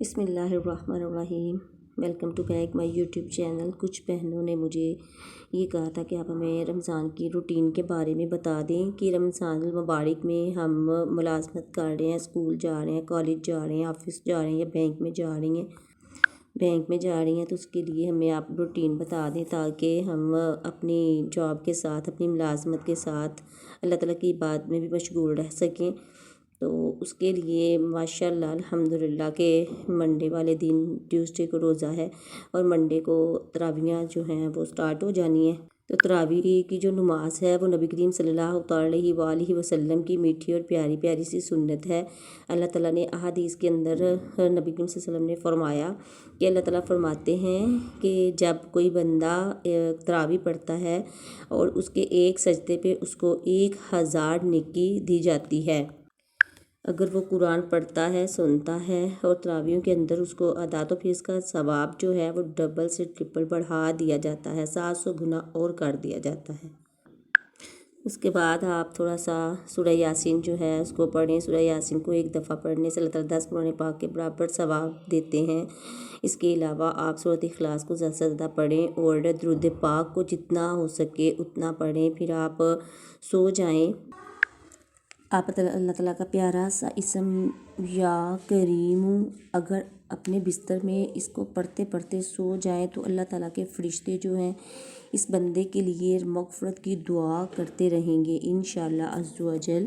بسم اللہ الرحمن الرحیم۔ Welcome to back my YouTube channel. کچھ بہنوں نے مجھے یہ کہا تھا کہ آپ ہمیں رمضان کی روٹین کے بارے میں بتا دیں کہ رمضان المبارک میں ہم ملازمت کر رہے ہیں، اسکول جا رہے ہیں، کالج جا رہے ہیں، آفس جا رہے ہیں یا بینک میں جا رہی ہیں تو اس کے لیے ہمیں آپ روٹین بتا دیں تاکہ ہم اپنی جاب کے ساتھ، اپنی ملازمت کے ساتھ اللہ تعالیٰ کی عبادت میں بھی مشغول رہ سکیں۔ تو اس کے لیے ماشاءاللہ الحمدللہ کہ منڈے والے دن ٹیوزڈے کو روزہ ہے اور منڈے کو تراویحیں جو ہیں وہ سٹارٹ ہو جانی ہیں۔ تو تراویح کی جو نماز ہے وہ نبی کریم صلی اللہ علیہ وآلہ وسلم کی میٹھی اور پیاری پیاری سی سنت ہے۔ اللہ تعالیٰ نے احادیث کے اندر نبی کریم صلی اللہ علیہ وسلم نے فرمایا کہ اللہ تعالیٰ فرماتے ہیں کہ جب کوئی بندہ تراویح پڑھتا ہے اور اس کے ایک سجدے پہ اس کو 1000 نیکی دی جاتی ہے۔ اگر وہ قرآن پڑھتا ہے، سنتا ہے اور تراویحوں کے اندر اس کو ادا، تو پھر اس کا ثواب جو ہے وہ ڈبل سے ٹرپل بڑھا دیا جاتا ہے، 700 گنا اور کر دیا جاتا ہے۔ اس کے بعد آپ تھوڑا سا سورہ یاسین جو ہے اس کو پڑھیں۔ سورہ یاسین کو ایک دفعہ پڑھنے سے اللہ تعالیٰ 10 قرآن پاک کے برابر ثواب دیتے ہیں۔ اس کے علاوہ آپ سورۃ اخلاص کو زیادہ سے زیادہ پڑھیں اور درود پاک کو جتنا ہو سکے اتنا پڑھیں، پھر آپ سو جائیں۔ آپ اللہ تعالیٰ کا پیارا سا اسم یا کریم اگر اپنے بستر میں اس کو پڑھتے پڑھتے سو جائیں تو اللہ تعالیٰ کے فرشتے جو ہیں اس بندے کے لیے مغفرت کی دعا کرتے رہیں گے انشاءاللہ عز و جل۔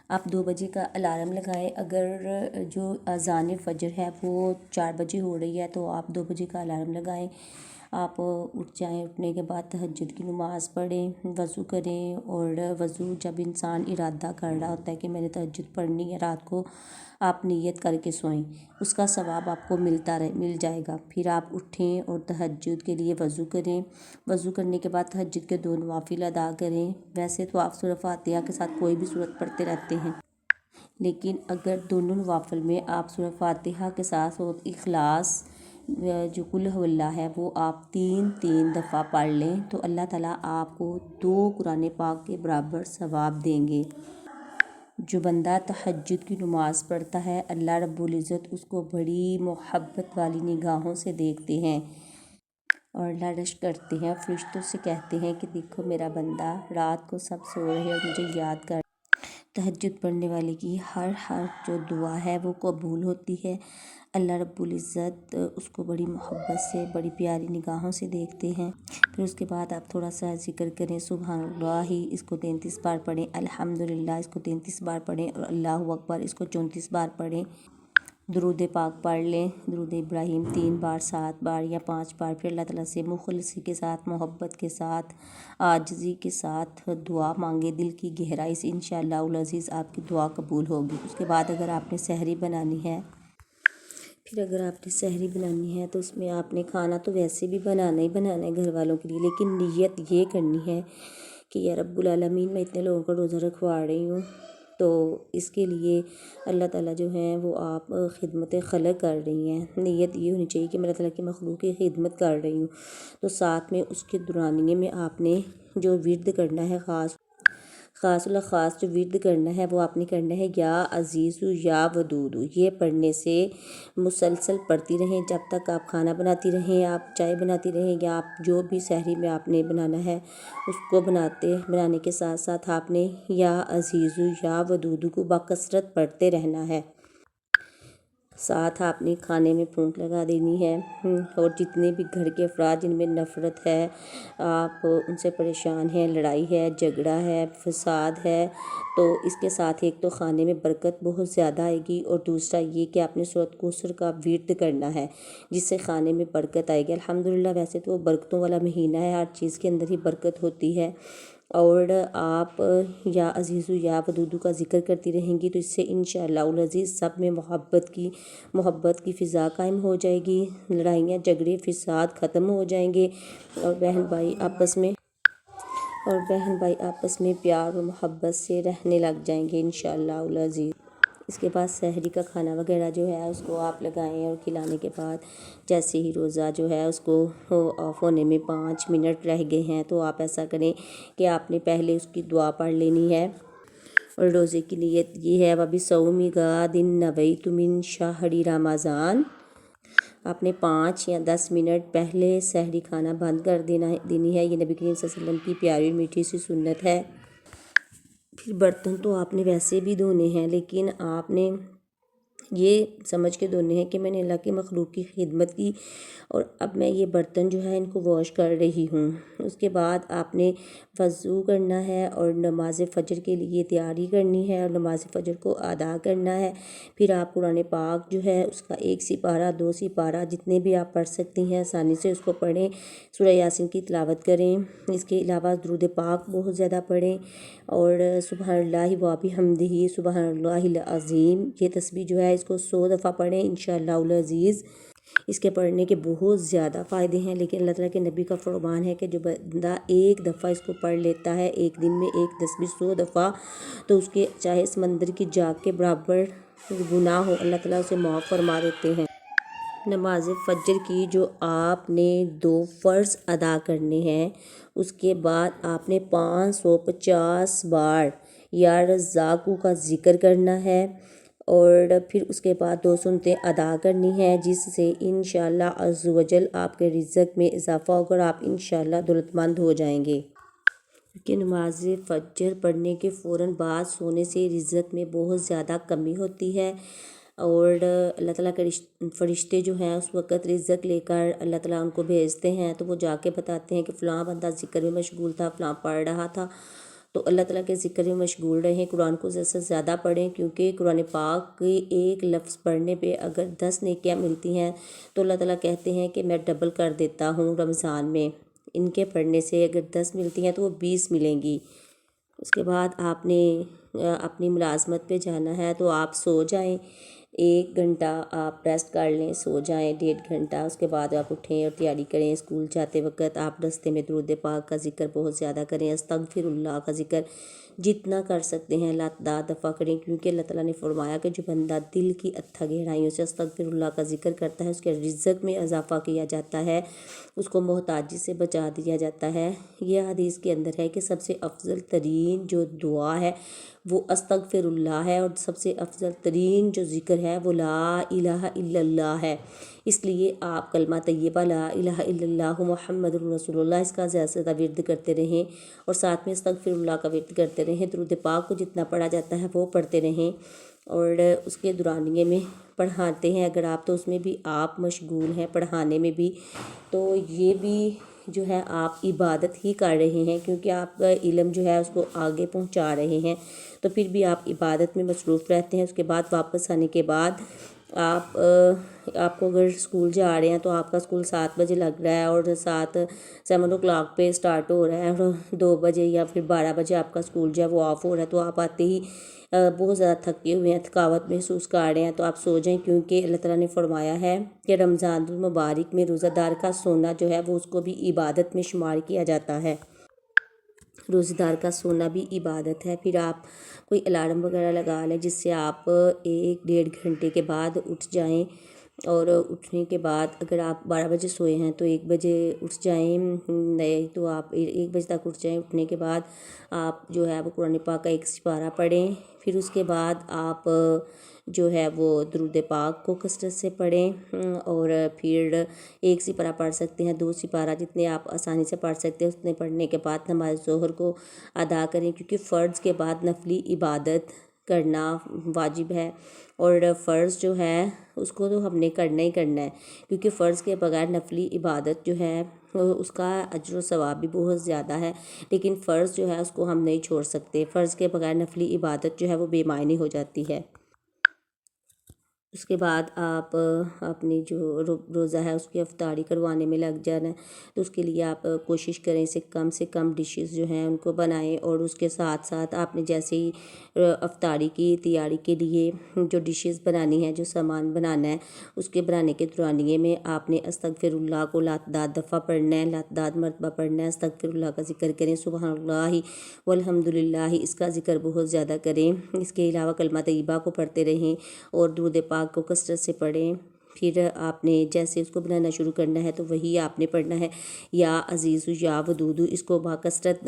آپ 2 بجے کا الارم لگائیں۔ اگر جو اذان فجر ہے وہ 4 بجے ہو رہی ہے تو آپ 2 بجے کا الارم لگائیں۔ آپ اٹھ جائیں، اٹھنے کے بعد تہجد کی نماز پڑھیں، وضو کریں اور وضو جب انسان ارادہ کر رہا ہوتا ہے کہ میں نے تہجد پڑھنی ہے رات کو، آپ نیت کر کے سوئیں، اس کا ثواب آپ کو مل جائے گا۔ پھر آپ اٹھیں اور تہجد کے لیے وضو کریں۔ وضو کرنے کے بعد تہجد کے 2 نوافل ادا کریں۔ ویسے تو آپ سورہ فاتحہ کے ساتھ کوئی بھی سورت پڑھتے رہتے ہیں، لیکن اگر دونوں نوافل میں آپ سورہ فاتحہ کے ساتھ سورۃ اخلاص جو قل ھو اللہ ہے وہ آپ 3 دفعہ پڑھ لیں تو اللہ تعالیٰ آپ کو 2 قرآن پاک کے برابر ثواب دیں گے۔ جو بندہ تہجد کی نماز پڑھتا ہے اللہ رب العزت اس کو بڑی محبت والی نگاہوں سے دیکھتے ہیں اور لرزش کرتے ہیں، فرشتوں سے کہتے ہیں کہ دیکھو میرا بندہ رات کو سب سو رہے اور مجھے یاد کر۔ تہجد پڑھنے والے کی ہر جو دعا ہے وہ قبول ہوتی ہے۔ اللہ رب العزت اس کو بڑی محبت سے، بڑی پیاری نگاہوں سے دیکھتے ہیں۔ پھر اس کے بعد آپ تھوڑا سا ذکر کریں، سبحان اللہ اس کو 33 بار پڑھیں، الحمدللہ اس کو 33 بار پڑھیں اور اللہ اکبر اس کو 34 بار پڑھیں۔ درود پاک پڑھ لیں، درود ابراہیم 3 بار، 7 بار یا 5 بار۔ پھر اللہ تعالیٰ سے مخلصی کے ساتھ، محبت کے ساتھ، عاجزی کے ساتھ دعا مانگے دل کی گہرائی سے، انشاءاللہ العزیز آپ کی دعا قبول ہوگی۔ اس کے بعد اگر آپ نے سحری بنانی ہے، تو اس میں آپ نے کھانا تو ویسے بھی بنانا ہے گھر والوں کے لیے، لیکن نیت یہ کرنی ہے کہ یا رب العالمین میں اتنے لوگوں کا روزہ رکھوا رہی ہوں، تو اس کے لیے اللہ تعالیٰ جو ہیں وہ آپ خدمت خلق کر رہی ہیں۔ نیت یہ ہونی چاہیے کہ میں اللہ تعالیٰ کی مخلوق کی خدمت کر رہی ہوں، تو ساتھ میں اس کے دورانیے میں آپ نے جو ورد کرنا ہے، خاص جو ورد کرنا ہے وہ آپ نے کرنا ہے یا عزیز یا ودود۔ یہ پڑھنے سے مسلسل پڑھتی رہیں جب تک آپ کھانا بناتی رہیں، آپ چائے بناتی رہیں یا آپ جو بھی سحری میں آپ نے بنانا ہے اس کو بنانے کے ساتھ ساتھ آپ نے یا عزیز یا ودود کو بکثرت پڑھتے رہنا ہے۔ ساتھ آپ نے کھانے میں پھونک لگا دینی ہے اور جتنے بھی گھر کے افراد جن میں نفرت ہے، آپ ان سے پریشان ہیں، لڑائی ہے، جھگڑا ہے، فساد ہے، تو اس کے ساتھ ایک تو کھانے میں برکت بہت زیادہ آئے گی اور دوسرا یہ کہ آپ نے سورۃ کوثر کا ورد کرنا ہے جس سے کھانے میں برکت آئے گی۔ الحمدللہ ویسے تو وہ برکتوں والا مہینہ ہے، ہر چیز کے اندر ہی برکت ہوتی ہے، اور آپ یا عزیز یا ودود کا ذکر کرتی رہیں گی تو اس سے انشاءاللہ العزیز سب میں محبت کی فضا قائم ہو جائے گی، لڑائیاں جھگڑے فساد ختم ہو جائیں گے اور بہن بھائی آپس میں پیار و محبت سے رہنے لگ جائیں گے انشاءاللہ العزیز۔ اس کے بعد سحری کا کھانا وغیرہ جو ہے اس کو آپ لگائیں اور کھلانے کے بعد جیسے ہی روزہ جو ہے اس کو آف ہونے میں 5 منٹ رہ گئے ہیں تو آپ ایسا کریں کہ آپ نے پہلے اس کی دعا پڑھ لینی ہے اور روزے کی نیت یہ ہے وبی سومی غد نویت من شہر رمضان، آپ نے 5 یا 10 منٹ پہلے سحری کھانا بند کر دینی ہے۔ یہ نبی کریم صلی اللہ علیہ وسلم کی پیاری اور میٹھی سی سنت ہے۔ پھر برتن تو آپ نے ویسے بھی دھونے ہیں، لیکن آپ نے یہ سمجھ کے دھونے ہیں کہ میں نے اللہ کی مخلوق کی خدمت کی اور اب میں یہ برتن جو ہے ان کو واش کر رہی ہوں۔ اس کے بعد آپ نے وضو کرنا ہے اور نماز فجر کے لیے تیاری کرنی ہے اور نماز فجر کو ادا کرنا ہے۔ پھر آپ قرآن پاک جو ہے اس کا 1 سپارہ 2 سپارہ جتنے بھی آپ پڑھ سکتی ہیں آسانی سے اس کو پڑھیں، سورہ یاسین کی تلاوت کریں۔ اس کے علاوہ درود پاک بہت زیادہ پڑھیں اور سبحان اللہ و بحمدہ سبحان اللہ العظیم، یہ تسبیح جو ہے اس کو 100 دفعہ پڑھیں انشاءاللہ العزیز۔ اس کے پڑھنے کے بہت زیادہ فائدے ہیں، لیکن اللہ تعالیٰ کے نبی کا فرمان ہے کہ جو بندہ ایک دفعہ اس کو پڑھ لیتا ہے ایک دن میں ایک تسبیح 100 دفعہ، تو اس کے چاہے سمندر کی جاگ کے برابر گناہ ہو اللہ تعالیٰ اسے معاف فرما دیتے ہیں۔ نماز فجر کی جو آپ نے 2 فرض ادا کرنے ہیں، اس کے بعد آپ نے 550 بار یا رزاقو کا ذکر کرنا ہے اور پھر اس کے بعد 2 سنتیں ادا کرنی ہیں، جس سے انشاءاللہ عز و جل آپ کے رزق میں اضافہ ہوگا اور آپ انشاءاللہ دولت مند ہو جائیں گے۔ کہ نماز فجر پڑھنے کے فوراً بعد سونے سے رزق میں بہت زیادہ کمی ہوتی ہے اور اللہ تعالیٰ کے فرشتے جو ہیں اس وقت رزق لے کر اللہ تعالیٰ ان کو بھیجتے ہیں، تو وہ جا کے بتاتے ہیں کہ فلاں بندہ ذکر میں مشغول تھا، فلاں پڑھ رہا تھا۔ تو اللہ تعالیٰ کے ذکر میں مشغول رہیں، قرآن کو زیادہ سے زیادہ پڑھیں، کیونکہ قرآن پاک کے ایک لفظ پڑھنے پہ اگر 10 نیکیاں ملتی ہیں تو اللہ تعالیٰ کہتے ہیں کہ میں ڈبل کر دیتا ہوں رمضان میں۔ ان کے پڑھنے سے اگر 10 ملتی ہیں تو وہ 20 ملیں گی۔ اس کے بعد آپ نے اپنی ملازمت پہ جانا ہے تو آپ سو جائیں، 1 گھنٹہ آپ ریسٹ کر لیں، سو جائیں 1.5 گھنٹہ، اس کے بعد آپ اٹھیں اور تیاری کریں۔ اسکول جاتے وقت آپ رستے میں درود پاک کا ذکر بہت زیادہ کریں، استغفر اللہ کا ذکر جتنا کر سکتے ہیں لا دفعہ کریں، کیونکہ اللہ تعالیٰ نے فرمایا کہ جو بندہ دل کی اتھا گہرائیوں سے استغفر اللہ کا ذکر کرتا ہے اس کے رزق میں اضافہ کیا جاتا ہے، اس کو محتاجی سے بچا دیا جاتا ہے۔ یہ حدیث کے اندر ہے کہ سب سے افضل ترین جو دعا ہے وہ استغفر اللہ ہے اور سب سے افضل ترین جو ذکر ہے وہ لا الہ الا اللہ ہے۔ اس لیے آپ کلمہ طیبہ لا الہ الا اللہ محمد رسول اللہ اس کا زیادہ سے زیادہ ورد کرتے رہیں اور ساتھ میں استغفر اللہ کا ورد کرتے رہیں، درود پاک کو جتنا پڑھا جاتا ہے وہ پڑھتے رہیں اور اس کے دورانیے میں پڑھاتے ہیں اگر آپ تو اس میں بھی آپ مشغول ہیں پڑھانے میں بھی، تو یہ بھی جو ہے آپ عبادت ہی کر رہے ہیں، کیونکہ آپ کا علم جو ہے اس کو آگے پہنچا رہے ہیں، تو پھر بھی آپ عبادت میں مصروف رہتے ہیں۔ اس کے بعد واپس آنے کے بعد آپ کو اگر اسکول جا رہے ہیں تو آپ کا اسکول 7 بجے لگ رہا ہے اور 7 o'clock پہ اسٹارٹ ہو رہا ہے اور 2 بجے یا پھر 12 بجے آپ کا اسکول جو ہے وہ آف ہو رہا ہے، تو آپ آتے ہی بہت زیادہ تھکے ہوئے ہیں، تھکاوٹ محسوس کر رہے ہیں، تو آپ سو جائیں، کیونکہ اللہ تعالیٰ نے فرمایا ہے کہ رمضان المبارک میں روزہ دار کا سونا جو ہے وہ اس کو بھی عبادت میں شمار کیا جاتا ہے، روزہ دار کا سونا بھی عبادت ہے۔ پھر آپ کوئی الارم وغیرہ لگا لیں جس سے آپ 1-1.5 گھنٹے کے بعد اٹھ جائیں اور اٹھنے کے بعد اگر آپ 12 بجے سوئے ہیں تو 1 بجے اٹھ جائیں، نہیں تو آپ 1 بجے تک اٹھ جائیں۔ اٹھنے کے بعد آپ جو ہے وہ قرآن پاک کا 1 سپارہ پڑھیں، پھر اس کے بعد آپ جو ہے وہ درود پاک کو کثرت سے پڑھیں اور پھر 1 سپارہ پڑھ سکتے ہیں، 2 سپارہ جتنے آپ آسانی سے پڑھ سکتے ہیں اتنے پڑھنے کے بعد نماز ظہر کو ادا کریں، کیونکہ فرض کے بعد نفلی عبادت کرنا واجب ہے اور فرض جو ہے اس کو تو ہم نے کرنا ہی کرنا ہے، کیونکہ فرض کے بغیر نفلی عبادت جو ہے اس کا اجر و ثواب بھی بہت زیادہ ہے، لیکن فرض جو ہے اس کو ہم نہیں چھوڑ سکتے، فرض کے بغیر نفلی عبادت جو ہے وہ بے معنی ہو جاتی ہے۔ اس کے بعد آپ اپنی جو روزہ ہے اس کی افطاری کروانے میں لگ جانا ہے، تو اس کے لیے آپ کوشش کریں سے کم ڈشز جو ہیں ان کو بنائیں اور اس کے ساتھ ساتھ آپ نے جیسے ہی افطاری کی تیاری کے لیے جو ڈشز بنانی ہے، جو سامان بنانا ہے، اس کے بنانے کے دورانیے میں آپ نے استغفر اللہ کو لاتعداد دفعہ پڑھنا ہے، لاتعداد مرتبہ پڑھنا ہے، استغفر اللہ کا ذکر کریں، سبحان اللہ والحمد للہ اس کا ذکر بہت زیادہ کریں۔ اس کے علاوہ کلمہ طیبہ کو پڑھتے رہیں اور درود پاک کو کثرت سے پڑھیں۔ پھر آپ نے جیسے اس کو بنانا شروع کرنا ہے تو وہی آپ نے پڑھنا ہے، یا عزیز یا ودود، اس کو باکثرت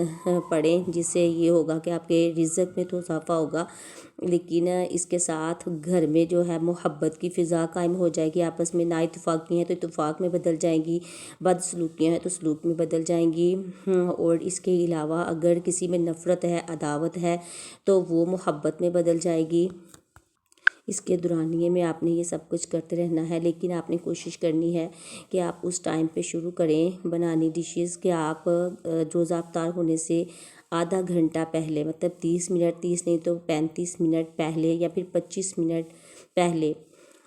پڑھیں، جس سے یہ ہوگا کہ آپ کے رزق میں تو اضافہ ہوگا، لیکن اس کے ساتھ گھر میں جو ہے محبت کی فضا قائم ہو جائے گی، آپس میں نا اتفاقی ہیں تو اتفاق میں بدل جائیں گی، بد سلوکیاں ہیں تو سلوک میں بدل جائیں گی، اور اس کے علاوہ اگر کسی میں نفرت ہے، عداوت ہے تو وہ محبت میں بدل جائے گی۔ اس کے دورانیے میں آپ نے یہ سب کچھ کرتے رہنا ہے، لیکن آپ نے کوشش کرنی ہے کہ آپ اس ٹائم پہ شروع کریں بنانی ڈشز کہ آپ روزہ افطار ہونے سے آدھا گھنٹہ پہلے، مطلب 30 منٹ، 30 نہیں تو 35 منٹ پہلے یا پھر 25 منٹ پہلے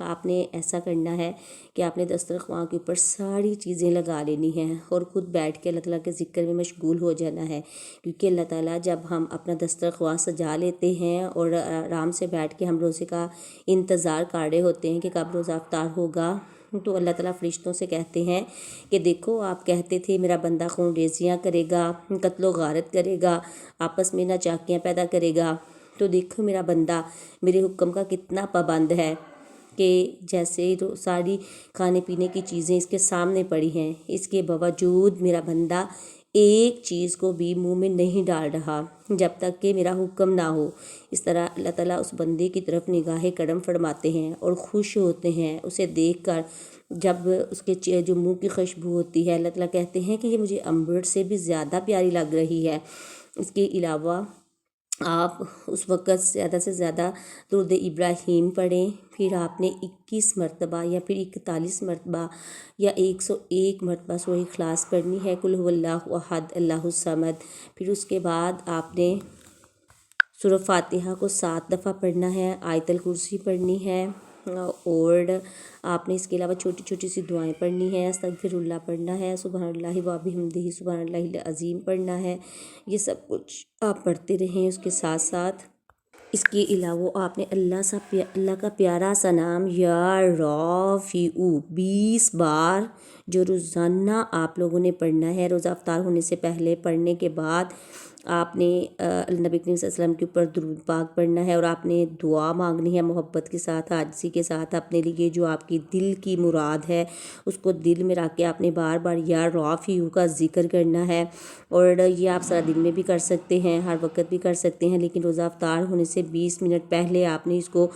آپ نے ایسا کرنا ہے کہ آپ نے دسترخوان کے اوپر ساری چیزیں لگا لینی ہیں اور خود بیٹھ کے اللہ تعالیٰ کے ذکر میں مشغول ہو جانا ہے، کیونکہ اللہ تعالیٰ جب ہم اپنا دسترخوان سجا لیتے ہیں اور آرام سے بیٹھ کے ہم روزے کا انتظار کر رہے ہوتے ہیں کہ کب روزہ افطار ہوگا، تو اللہ تعالیٰ فرشتوں سے کہتے ہیں کہ دیکھو آپ کہتے تھے میرا بندہ خون ریزیاں کرے گا، قتل و غارت کرے گا، آپس میں ناچاکیاں پیدا کرے گا، تو دیکھو میرا بندہ میرے حکم کا کتنا پابند ہے، کہ جیسے ساری کھانے پینے کی چیزیں اس کے سامنے پڑی ہیں، اس کے باوجود میرا بندہ ایک چیز کو بھی منہ میں نہیں ڈال رہا جب تک کہ میرا حکم نہ ہو۔ اس طرح اللہ تعالیٰ اس بندے کی طرف نگاہ کرم فرماتے ہیں اور خوش ہوتے ہیں اسے دیکھ کر، جب اس کے جو منہ کی خوشبو ہوتی ہے، اللہ تعالیٰ کہتے ہیں کہ یہ مجھے امبر سے بھی زیادہ پیاری لگ رہی ہے۔ اس کے علاوہ آپ اس وقت زیادہ سے زیادہ درود ابراہیم پڑھیں، پھر آپ نے 21 مرتبہ یا پھر 41 مرتبہ یا 101 مرتبہ سورہ اخلاص پڑھنی ہے، قل هو اللہ احد اللہ الصمد، پھر اس کے بعد آپ نے سورہ فاتحہ کو 7 دفعہ پڑھنا ہے، آیت الکرسی پڑھنی ہے، اور آپ نے اس کے علاوہ چھوٹی چھوٹی سی دعائیں پڑھنی ہیں، استغفر اللہ پڑھنا ہے، سبحان اللہ و بحمدہ سبحان اللہ العظیم پڑھنا ہے، یہ سب کچھ آپ پڑھتے رہیں۔ اس کے ساتھ ساتھ اس کے علاوہ آپ نے اللہ کا پیارا سا نام یا رافعو 20 بار جو روزانہ آپ لوگوں نے پڑھنا ہے، روزہ افطار ہونے سے پہلے پڑھنے کے بعد آپ نے نبی کریم صلی اللہ علیہ وسلم کے اوپر درود پاک پڑھنا ہے، اور آپ نے دعا مانگنی ہے محبت کے ساتھ، عاجزی کے ساتھ، اپنے لیے جو آپ کی دل کی مراد ہے اس کو دل میں رکھ کے آپ نے بار بار یا رافعو کا ذکر کرنا ہے، اور یہ آپ سارا دن میں بھی کر سکتے ہیں، ہر وقت بھی کر سکتے ہیں، لیکن روزہ افطار ہونے سے 20 منٹ پہلے آپ نے اس کو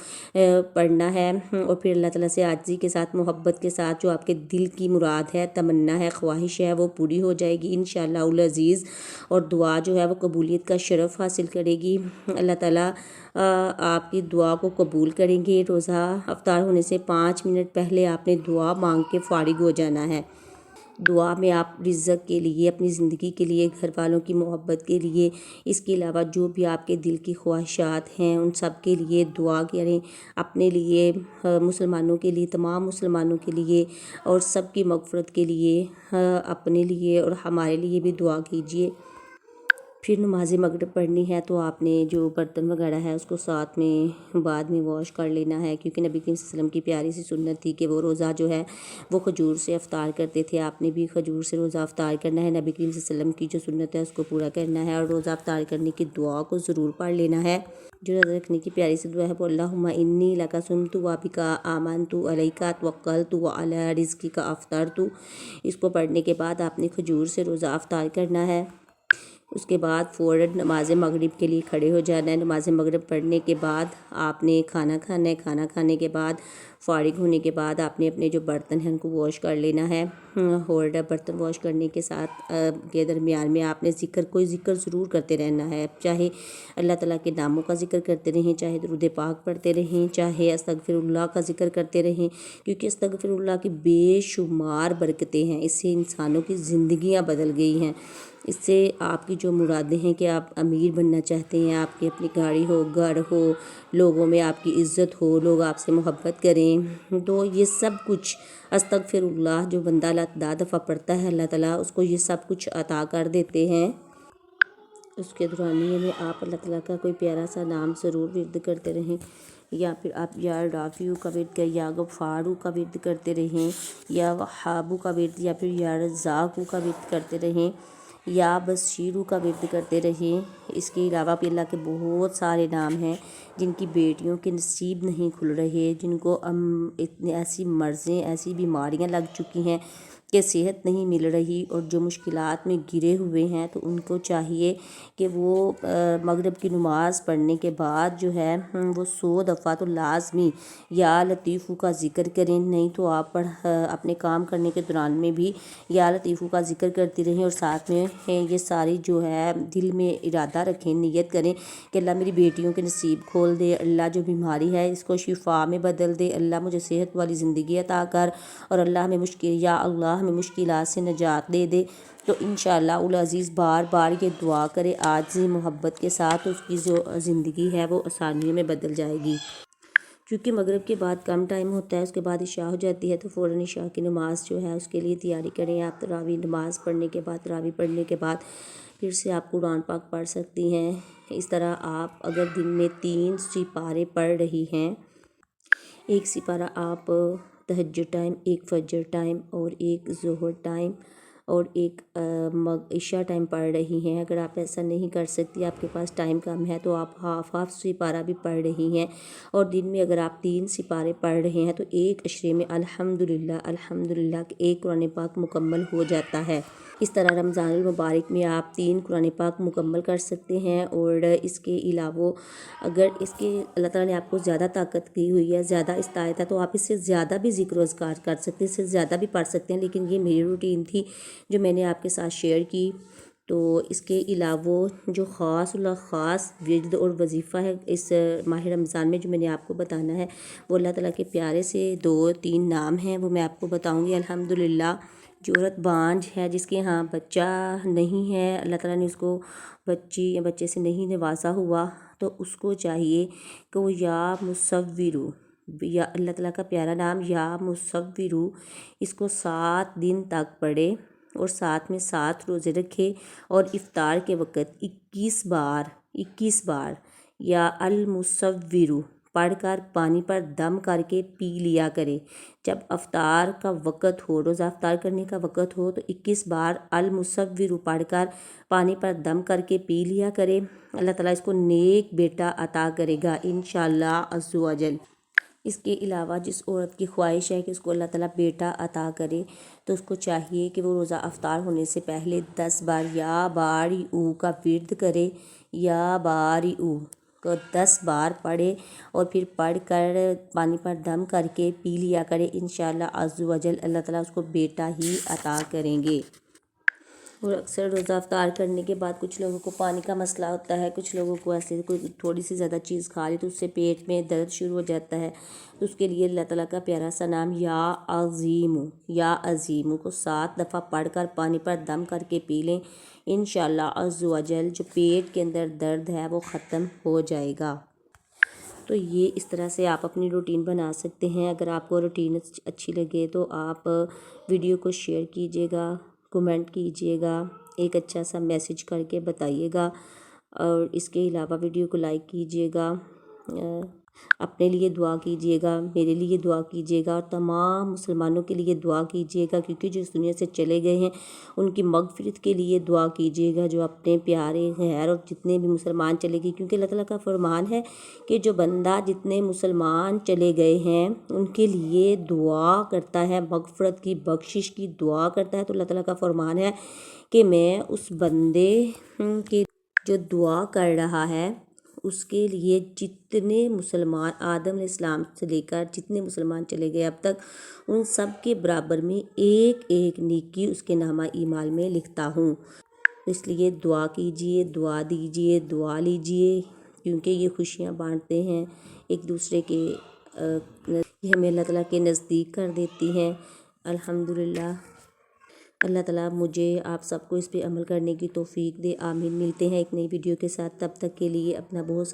پڑھنا ہے، اور پھر اللہ تعالیٰ سے عاجزی کے ساتھ، محبت کے ساتھ جو آپ کے دل کی مراد ہے، تمنا ہے، خواہش ہے، وہ پوری ہو جائے گی انشاءاللہ العزیز، اور دعا جو ہے وہ قبولیت کا شرف حاصل کرے گی، اللہ تعالیٰ آپ کی دعا کو قبول کریں گے۔ روزہ افطار ہونے سے 5 منٹ پہلے آپ نے دعا مانگ کے فارغ ہو جانا ہے۔ دعا میں آپ رزق کے لیے، اپنی زندگی کے لیے، گھر والوں کی محبت کے لیے، اس کے علاوہ جو بھی آپ کے دل کی خواہشات ہیں ان سب کے لیے دعا کریں، اپنے لیے، مسلمانوں کے لیے، تمام مسلمانوں کے لیے، اور سب کی مغفرت کے لیے، اپنے لیے اور ہمارے لیے بھی دعا کیجیے۔ پھر نماز مغرب پڑھنی ہے تو آپ نے جو برتن وغیرہ ہے اس کو ساتھ میں بعد میں واش کر لینا ہے، کیونکہ نبی کریم صلی اللہ علیہ وسلم کی پیاری سی سنت تھی کہ وہ روزہ جو ہے وہ کھجور سے افطار کرتے تھے، آپ نے بھی کھجور سے روزہ افطار کرنا ہے، نبی کریم صلی اللہ علیہ وسلم کی جو سنت ہے اس کو پورا کرنا ہے، اور روزہ افطار کرنے کی دعا کو ضرور پڑھ لینا ہے۔ جو روزہ رکھنے کی پیاری سی دعا ہے وہ اللہم انی لک صمت و بک آمنت علیک توکلت وعلی رزقک افطرت، اس کو پڑھنے کے بعد آپ نے کھجور سے روزہ افطار کرنا ہے۔ اس کے بعد فوراً نماز مغرب کے لیے کھڑے ہو جانا ہے۔ نماز مغرب پڑھنے کے بعد آپ نے کھانا کھانا ہے، کھانا کھانے کے بعد فارغ ہونے کے بعد آپ نے اپنے جو برتن ہیں ان کو واش کر لینا ہے، اور برتن واش کرنے کے ساتھ کے درمیان میں آپ نے کوئی ذکر ضرور کرتے رہنا ہے، چاہے اللہ تعالیٰ کے ناموں کا ذکر کرتے رہیں، چاہے درود پاک پڑھتے رہیں، چاہے استغفر اللہ کا ذکر کرتے رہیں، کیونکہ استغفر اللہ کی بے شمار برکتیں ہیں، اس سے انسانوں کی زندگیاں بدل گئی ہیں، اس سے آپ کی جو مرادیں ہیں کہ آپ امیر بننا چاہتے ہیں، آپ کی اپنی گاڑی ہو، گھر ہو، لوگوں میں آپ کی عزت ہو، لوگ آپ سے محبت کریں، تو یہ سب کچھ استغفر اللہ جو بندہ 10 دفعہ پڑھتا ہے اللہ تعالیٰ اس کو یہ سب کچھ عطا کر دیتے ہیں۔ اس کے دورانیے میں آپ اللہ تعالیٰ کا کوئی پیارا سا نام ضرور ورد کرتے رہیں، یا پھر آپ یا رافعو کا ورد کریں، یا غفارو کا ورد کرتے رہیں، یا وہابو کا ورد، یا پھر یا رزاقو کا ورد کرتے رہیں، یا بصیرو کا ورد کرتے رہیں۔ اس کے علاوہ بھی اللہ کے بہت سارے نام ہیں جن کی بیٹیوں کے نصیب نہیں کھل رہے، جن کو اتنی ایسی مرضیں، ایسی بیماریاں لگ چکی ہیں کہ صحت نہیں مل رہی، اور جو مشکلات میں گرے ہوئے ہیں تو ان کو چاہیے کہ وہ مغرب کی نماز پڑھنے کے بعد جو ہے وہ 100 دفعہ تو لازمی یا لطیفو کا ذکر کریں، نہیں تو آپ اپنے کام کرنے کے دوران میں بھی یا لطیفو کا ذکر کرتی رہیں، اور ساتھ میں یہ ساری جو ہے دل میں ارادہ رکھیں، نیت کریں کہ اللہ میری بیٹیوں کے نصیب کھول دے، اللہ جو بیماری ہے اس کو شفا میں بدل دے، اللہ مجھے صحت والی زندگی عطا کر، اور اللہ ہمیں ہمیں مشکلات سے نجات دے دے۔ تو انشاءاللہ العزیز بار بار یہ دعا کرے عاجزی محبت کے ساتھ، اس کی جو زندگی ہے وہ آسانیوں میں بدل جائے گی۔ کیونکہ مغرب کے بعد کم ٹائم ہوتا ہے، اس کے بعد عشاء ہو جاتی ہے، تو فوراً عشاء کی نماز جو ہے اس کے لیے تیاری کریں۔ آپ تراویح نماز پڑھنے کے بعد، تراویح پڑھنے کے بعد پھر سے آپ قرآن پاک پڑھ سکتی ہیں۔ اس طرح آپ اگر دن میں 3 سپارے پڑھ رہی ہیں، ایک سپارہ آپ تہجد ٹائم، ایک فجر ٹائم، اور ایک ظہر ٹائم، اور ایک عشاء ٹائم پڑھ رہی ہیں، اگر آپ ایسا نہیں کر سکتی، آپ کے پاس ٹائم کم ہے، تو آپ ہاف سپارہ بھی پڑھ رہی ہیں، اور دن میں اگر آپ 3 سپارے پڑھ رہے ہیں تو ایک عشرے میں الحمدللہ کہ ایک قرآن پاک مکمل ہو جاتا ہے۔ اس طرح رمضان المبارک میں آپ 3 قرآن پاک مکمل کر سکتے ہیں، اور اس کے علاوہ اگر اس کے اللہ تعالیٰ نے آپ کو زیادہ طاقت دی ہوئی ہے، زیادہ استطاعت ہے، تو آپ اس سے زیادہ بھی ذکر و اذکار کر سکتے ہیں، اس سے زیادہ بھی پڑھ سکتے ہیں، لیکن یہ میری روٹین تھی جو میں نے آپ کے ساتھ شیئر کی۔ تو اس کے علاوہ جو خاص ورد اور وظیفہ ہے اس ماہ رمضان میں جو میں نے آپ کو بتانا ہے، وہ اللہ تعالیٰ کے پیارے سے 2-3 نام ہیں، وہ میں آپ کو بتاؤں گی۔ الحمدللہ جو عورت بانجھ ہے، جس کے ہاں بچہ نہیں ہے، اللہ تعالیٰ نے اس کو بچی یا بچے سے نہیں نوازا ہوا، تو اس کو چاہیے کہ وہ یا مصورو، یا اللہ تعالیٰ کا پیارا نام یا مصورو، اس کو 7 دن تک پڑھے، اور ساتھ میں 7 روزے رکھے، اور افطار کے وقت 21 بار یا المصورو پڑھ کر پانی پر دم کر کے پی لیا کرے۔ جب افطار کا وقت ہو، روزہ افطار کرنے کا وقت ہو، تو 21 بار المصورو پڑھ کر پانی پر دم کر کے پی لیا کرے۔ اللہ تعالیٰ اس کو نیک بیٹا عطا کرے گا انشاءاللہ عز و جل۔ اس کے علاوہ جس عورت کی خواہش ہے کہ اس کو اللہ تعالیٰ بیٹا عطا کرے، تو اس کو چاہیے کہ وہ روزہ افطار ہونے سے پہلے 10 بار یا باری کا ورد کرے، یا باری کو 10 بار پڑھے، اور پھر پڑھ کر پانی پر دم کر کے پی لیا کرے، انشاءاللہ عز و جل اللہ تعالیٰ اس کو بیٹا ہی عطا کریں گے۔ اور اکثر روزہ افطار کرنے کے بعد کچھ لوگوں کو پانی کا مسئلہ ہوتا ہے، کچھ لوگوں کو ایسے کوئی تھوڑی سی زیادہ چیز کھا لی تو اس سے پیٹ میں درد شروع ہو جاتا ہے، تو اس کے لیے اللہ تعالیٰ کا پیارا سا نام یا عظیم کو 7 دفعہ پڑھ کر پانی پر دم کر کے پی لیں، انشاءاللہ عز و جل جو پیٹ کے اندر درد ہے وہ ختم ہو جائے گا۔ تو یہ اس طرح سے آپ اپنی روٹین بنا سکتے ہیں۔ اگر آپ کو روٹین اچھی لگے تو آپ ویڈیو کو شیئر کیجیے گا، کمنٹ کیجیے گا، ایک اچھا سا میسج کر کے بتائیے گا، اور اس کے علاوہ ویڈیو کو لائک کیجیے گا، اپنے لیے دعا کیجیے گا، میرے لیے دعا کیجیے گا، اور تمام مسلمانوں کے لیے دعا کیجیے گا، کیونکہ جو اس دنیا سے چلے گئے ہیں ان کی مغفرت کے لیے دعا کیجیے گا، جو اپنے پیارے غیر اور جتنے بھی مسلمان چلے گئے، کیونکہ اللہ تعالیٰ کا فرمان ہے کہ جو بندہ جتنے مسلمان چلے گئے ہیں ان کے لیے دعا کرتا ہے، مغفرت کی بخشش کی دعا کرتا ہے، تو اللہ تعالیٰ کا فرمان ہے کہ میں اس بندے کے جو دعا کر رہا ہے اس کے لیے جتنے مسلمان آدم علیہ السلام سے لے کر جتنے مسلمان چلے گئے اب تک، ان سب کے برابر میں ایک ایک نیکی اس کے نامہ اعمال میں لکھتا ہوں۔ اس لیے دعا کیجئے، دعا دیجئے، دعا لیجئے، کیونکہ یہ خوشیاں بانٹتے ہیں ایک دوسرے کے، یہ ہمیں اللہ تعالیٰ کے نزدیک کر دیتی ہیں۔ الحمدللہ اللہ تعالیٰ مجھے آپ سب کو اس پہ عمل کرنے کی توفیق دے، آمین۔ ملتے ہیں ایک نئی ویڈیو کے ساتھ، تب تک کے لیے اپنا بہت